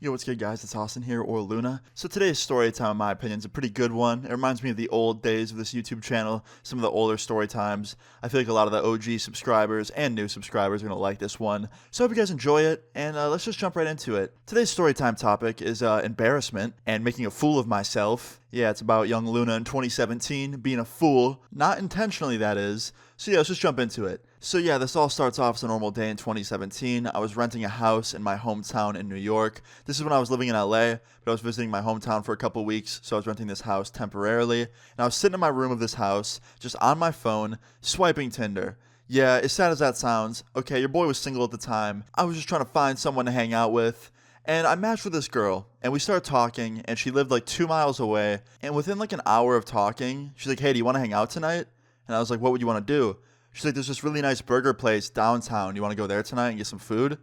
Yo, what's good, guys? It's Austin here, or Luna. So today's story time, in my opinion, is a pretty good one. It reminds me of the old days of this YouTube channel, some of the older story times. I feel like a lot of the OG subscribers and new subscribers are going to like this one. So I hope you guys enjoy it, and let's just jump right into it. Today's story time topic is embarrassment and making a fool of myself. Yeah, it's about young Luna in 2017 being a fool, not intentionally, that is. So yeah, let's just jump into it. So yeah, this all starts off as a normal day in 2017. I was renting a house in my hometown in New York. This is when I was living in LA, but I was visiting my hometown for a couple weeks, so I was renting this house temporarily. And I was sitting in my room of this house, just on my phone, swiping Tinder. Yeah, as sad as that sounds, okay, your boy was single at the time. I was just trying to find someone to hang out with. And I matched with this girl, and we started talking, and she lived like 2 miles away. And within like an hour of talking, she's like, hey, do you want to hang out tonight? And I was like, what would you want to do? She's like, there's this really nice burger place downtown. You want to go there tonight and get some food?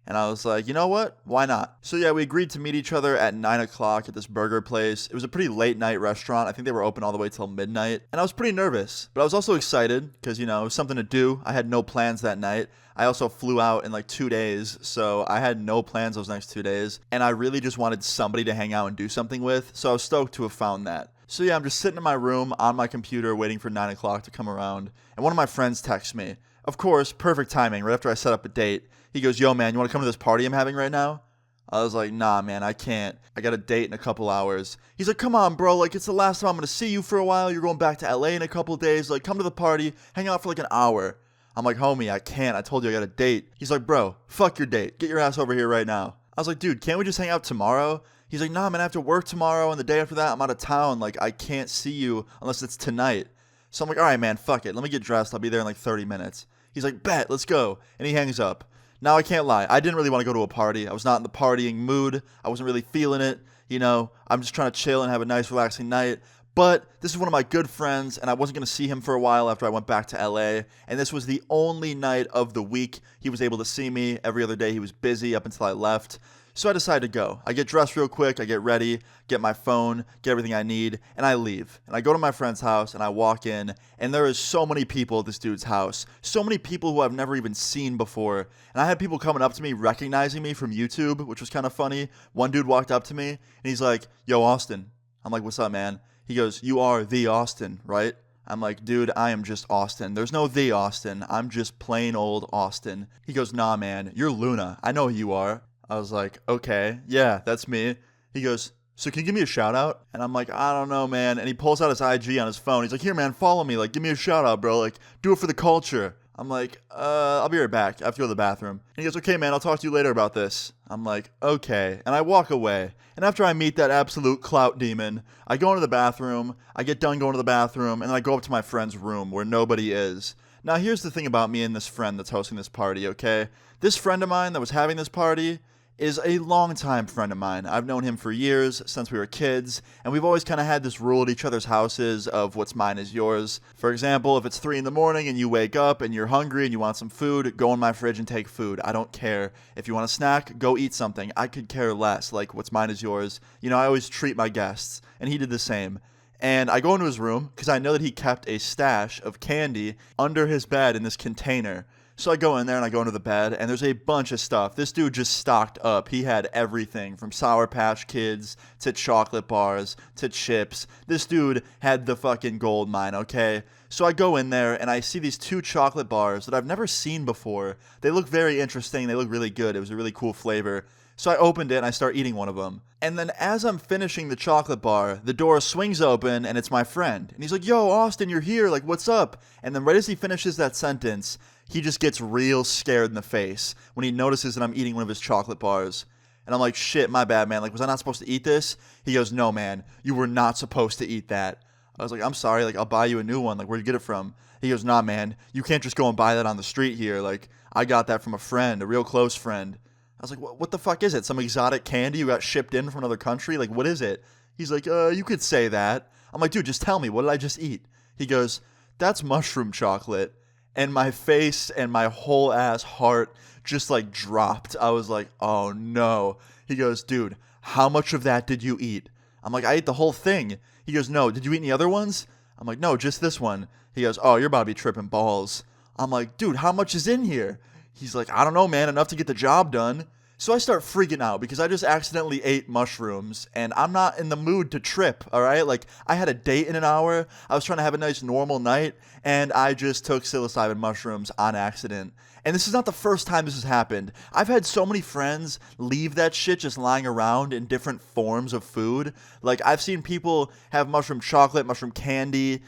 And I was like, you know what? Why not? So yeah, we agreed to meet each other at 9 o'clock at this burger place. It was a pretty late night restaurant. I think they were open all the way till midnight. And I was pretty nervous, but I was also excited because, you know, it was something to do. I had no plans that night. I also flew out in like 2 days, so I had no plans those next 2 days. And I really just wanted somebody to hang out and do something with. So I was stoked to have found that. So yeah, I'm just sitting in my room on my computer waiting for 9 o'clock to come around. And one of my friends texts me. Of course, perfect timing, right after I set up a date. He goes, yo man, you want to come to this party I'm having right now? I was like, nah man, I can't. I got a date in a couple hours. He's like, come on bro, like it's the last time I'm going to see you for a while. You're going back to LA in a couple days. Like come to the party, hang out for like an hour. I'm like, homie, I can't. I told you I got a date. He's like, bro, fuck your date. Get your ass over here right now. I was like, dude, can't we just hang out tomorrow? He's like, nah, man, I have to work tomorrow, and the day after that, I'm out of town. Like, I can't see you unless it's tonight. So I'm like, all right, man, fuck it. Let me get dressed. I'll be there in like 30 minutes. He's like, bet, let's go. And he hangs up. Now, I can't lie. I didn't really want to go to a party. I was not in the partying mood. I wasn't really feeling it. You know, I'm just trying to chill and have a nice, relaxing night. But this is one of my good friends, and I wasn't going to see him for a while after I went back to LA. And this was the only night of the week he was able to see me. Every other day he was busy up until I left. So I decided to go. I get dressed real quick, I get ready, get my phone, get everything I need, and I leave. And I go to my friend's house, and I walk in, and there is so many people at this dude's house. So many people who I've never even seen before. And I had people coming up to me, recognizing me from YouTube, which was kind of funny. One dude walked up to me, and he's like, yo, Austin. I'm like, what's up, man? He goes, you are the Austin, right? I'm like, dude, I am just Austin. There's no the Austin. I'm just plain old Austin. He goes, nah, man, you're Luna. I know who you are. I was like, okay, yeah, that's me. He goes, so can you give me a shout out? And I'm like, I don't know, man. And he pulls out his IG on his phone. He's like, here, man, follow me. Like, give me a shout out, bro. Like, do it for the culture. I'm like, I'll be right back. I have to go to the bathroom. And he goes, okay, man, I'll talk to you later about this. I'm like, okay. And I walk away. And after I meet that absolute clout demon, I go into the bathroom. I get done going to the bathroom. And then I go up to my friend's room where nobody is. Now, here's the thing about me and this friend that's hosting this party, okay? This friend of mine that was having this party is a longtime friend of mine. I've known him for years, since we were kids, and we've always kind of had this rule at each other's houses of what's mine is yours. For example, if it's 3 in the morning and you wake up and you're hungry and you want some food, go in my fridge and take food. I don't care. If you want a snack, go eat something. I could care less. Like, what's mine is yours. You know, I always treat my guests, and he did the same. And I go into his room because I know that he kept a stash of candy under his bed in this container. So I go in there and I go into the bed and there's a bunch of stuff. This dude just stocked up. He had everything from Sour Patch Kids to chocolate bars to chips. This dude had the fucking gold mine, okay? So I go in there and I see these 2 chocolate bars that I've never seen before. They look very interesting. They look really good. It was a really cool flavor. So I opened it and I start eating one of them. And then as I'm finishing the chocolate bar, the door swings open and it's my friend. And he's like, yo, Austin, you're here. Like, what's up? And then right as he finishes that sentence, he just gets real scared in the face when he notices that I'm eating one of his chocolate bars. And I'm like, shit, my bad, man. Like, was I not supposed to eat this? He goes, no, man, you were not supposed to eat that. I was like, I'm sorry. Like, I'll buy you a new one. Like, where'd you get it from? He goes, nah, man, you can't just go and buy that on the street here. Like, I got that from a friend, a real close friend. I was like, what the fuck is it? Some exotic candy you got shipped in from another country? Like, what is it? He's like, you could say that. I'm like, dude, just tell me. What did I just eat? He goes, that's mushroom chocolate. And my face and my whole ass heart just like dropped. I was like, oh no. He goes, dude, how much of that did you eat? I'm like, I ate the whole thing. He goes, no, did you eat any other ones? I'm like, no, just this one. He goes, oh, you're about to be tripping balls. I'm like, dude, how much is in here? He's like, I don't know, man, enough to get the job done. So I start freaking out because I just accidentally ate mushrooms and I'm not in the mood to trip, all right? Like, I had a date in an hour. I was trying to have a nice normal night and I just took psilocybin mushrooms on accident. And this is not the first time this has happened. I've had so many friends leave that shit just lying around in different forms of food. Like, I've seen people have mushroom chocolate, mushroom candy,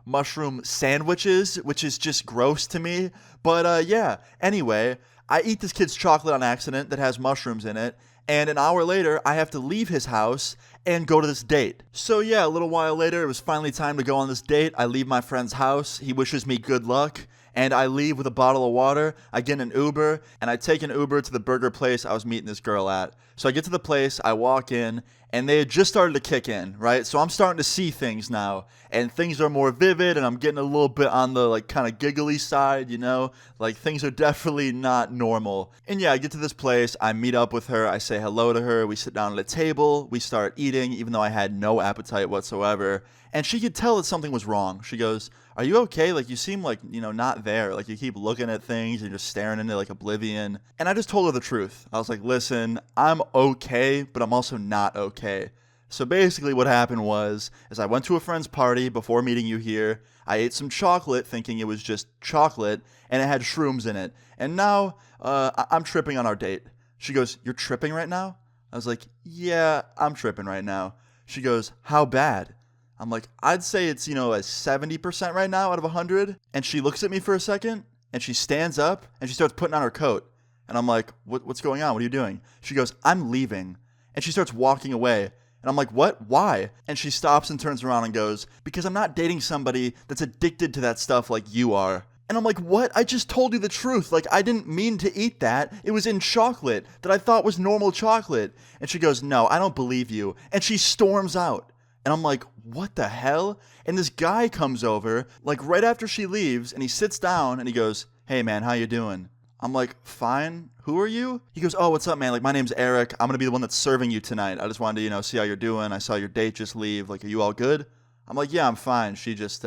mushroom sandwiches, which is just gross to me. But yeah, anyway, I eat this kid's chocolate on accident that has mushrooms in it, and an hour later, I have to leave his house and go to this date. So yeah, a little while later, it was finally time to go on this date. I leave my friend's house. He wishes me good luck. And I leave with a bottle of water, I get an Uber, and I take an Uber to the burger place I was meeting this girl at. So I get to the place, I walk in, and they had just started to kick in, right? So I'm starting to see things now, and things are more vivid, and I'm getting a little bit on the, like, kind of giggly side, you know? Like, things are definitely not normal. And yeah, I get to this place, I meet up with her, I say hello to her, we sit down at a table, we start eating, even though I had no appetite whatsoever. And she could tell that something was wrong. She goes, "Are you okay? Like, you seem like, you know, not there. Like, you keep looking at things and just staring into, like, oblivion." And I just told her the truth. I was like, "Listen, I'm okay, but I'm also not okay." So basically what happened was, is I went to a friend's party before meeting you here. I ate some chocolate thinking it was just chocolate, and it had shrooms in it. And now I'm tripping on our date. She goes, "You're tripping right now?" I was like, "Yeah, I'm tripping right now." She goes, "How bad?" I'm like, "I'd say it's, you know, a 70% right now out of 100. And she looks at me for a second, and she stands up, and she starts putting on her coat. And I'm like, what's going on? What are you doing? She goes, "I'm leaving." And she starts walking away. And I'm like, "What? Why?" And she stops and turns around and goes, "Because I'm not dating somebody that's addicted to that stuff like you are." And I'm like, "What? I just told you the truth. Like, I didn't mean to eat that. It was in chocolate that I thought was normal chocolate." And she goes, "No, I don't believe you." And she storms out. And I'm like, "What the hell?" And this guy comes over, like, right after she leaves, and he sits down, and he goes, "Hey, man, how you doing?" I'm like, "Fine. Who are you?" He goes, "Oh, what's up, man? Like, my name's Eric. I'm going to be the one that's serving you tonight. I just wanted to, you know, see how you're doing. I saw your date just leave. Like, are you all good?" I'm like, "Yeah, I'm fine. She just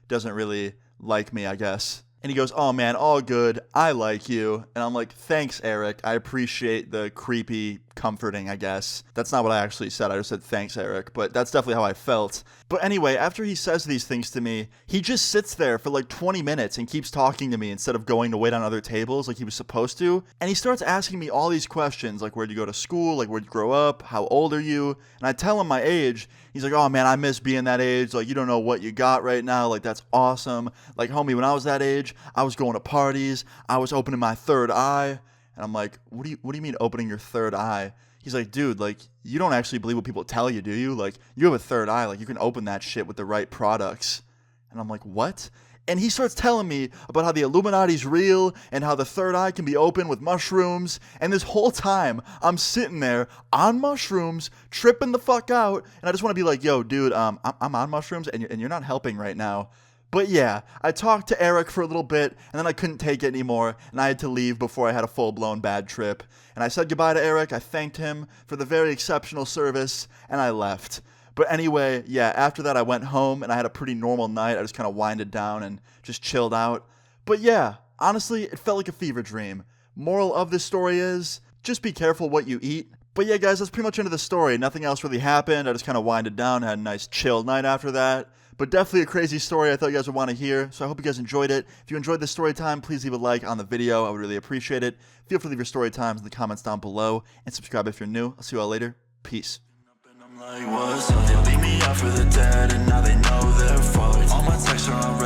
doesn't really like me, I guess." And he goes, "Oh, man, all good. I like you." And I'm like, "Thanks, Eric. I appreciate the creepy comforting, I guess." That's not what I actually said. I just said, "Thanks, Eric." But that's definitely how I felt. But anyway, after he says these things to me, he just sits there for like 20 minutes and keeps talking to me instead of going to wait on other tables like he was supposed to. And he starts asking me all these questions, like, where'd you go to school? Like, where'd you grow up? How old are you? And I tell him my age. He's like, "Oh, man, I miss being that age. Like, you don't know what you got right now. Like, that's awesome. Like, homie, when I was that age, I was going to parties. I was opening my third eye." And I'm like, what do you mean opening your third eye? He's like, "Dude, like, you don't actually believe what people tell you, do you? Like, you have a third eye. Like, you can open that shit with the right products." And I'm like, "What?" And he starts telling me about how the Illuminati's real and how the third eye can be opened with mushrooms. And this whole time, I'm sitting there on mushrooms, tripping the fuck out. And I just want to be like, "Yo, dude, I'm on mushrooms and you're not helping right now." But yeah, I talked to Eric for a little bit, and then I couldn't take it anymore, and I had to leave before I had a full-blown bad trip. And I said goodbye to Eric, I thanked him for the very exceptional service, and I left. But anyway, yeah, after that I went home, and I had a pretty normal night. I just kind of winded down and just chilled out. But yeah, honestly, it felt like a fever dream. Moral of this story is, just be careful what you eat. But yeah, guys, that's pretty much into the story. Nothing else really happened. I just kind of winded down, had a nice chill night after that. But definitely a crazy story I thought you guys would want to hear, so I hope you guys enjoyed it. If you enjoyed this story time, please leave a like on the video. I would really appreciate it. Feel free to leave your story times in the comments down below, and subscribe if you're new. I'll see you all later. Peace. Like, what's up? They leave me out for the dead, and now they know they're fucked. All my texts are